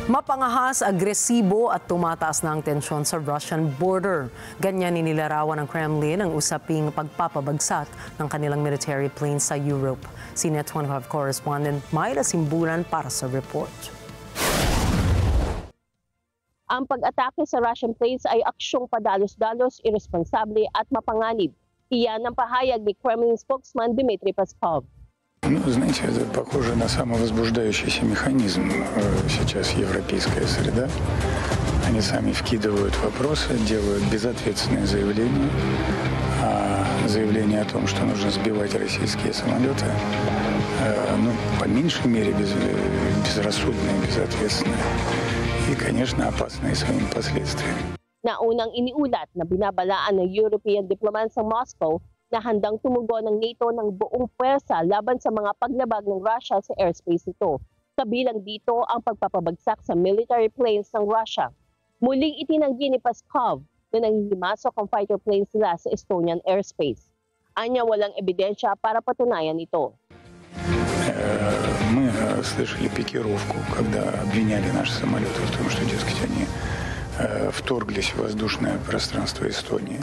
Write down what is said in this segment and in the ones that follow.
Mapangahas, agresibo at tumataas na ang tensyon sa Russian border. Ganyan inilarawan ng Kremlin ang usaping pagpapabagsak ng kanilang military planes sa Europe. Si Net 25 correspondent Myla Simbulan para sa report. Ang pag-atake sa Russian planes ay aksyong padalos-dalos, irresponsable at mapanganib. Iyan ang pahayag ni Kremlin spokesman Dmitry Peskov. Ну, знаете, это похоже на самовозбуждающийся механизм сейчас европейская среда. Они сами вкидывают вопросы, делают безответственные заявления. А заявление о том, что нужно сбивать российские самолеты, ну, по меньшей мере, безрассудное, безответственное и, конечно, опасное своими последствиями. Naunang iniulat na binabalaan ng European diplomats sa Moscow na handang tumugon ng NATO ng buong puwersa laban sa mga paglabag ng Russia sa airspace nito. Kabilang dito ang pagpapabagsak sa military planes ng Russia. Muling itinanggi ni Peskov na nanghihimasok ang fighter planes nila sa Estonian airspace. Anya walang ebidensya para patunayan ito. Мы слышали пикировку, когда обвиняли наши самолеты в том, что, дескать, они вторглись в воздушное пространство Эстонии.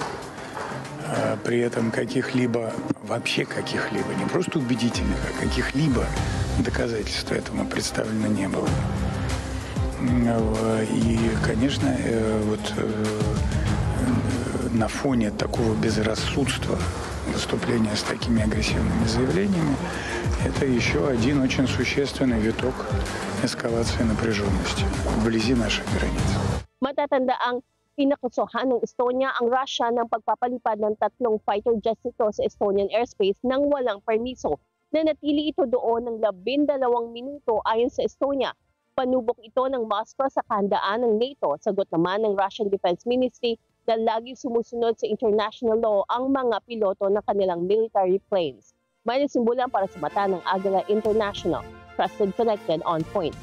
При этом вообще каких-либо, не просто убедительных, а каких-либо доказательств этому представлено не было. И, конечно, на фоне такого безрассудства выступления с такими агрессивными заявлениями, это еще один очень существенный виток эскалации напряженности вблизи наших границ. Matatandaang pinakusuhan ng Estonia ang Russia ng pagpapalipad ng 3 fighter jets nito sa Estonian airspace nang walang permiso. Nanatili ito doon ng 12 minuto ayon sa Estonia. Panubok ito ng Moscow sa kahandaan ng NATO. Sagot naman ng Russian Defense Ministry na lagi sumusunod sa international law ang mga piloto ng kanilang military planes. May nasimbulan para sa mata ng Agila International. Trusted, connected, on point.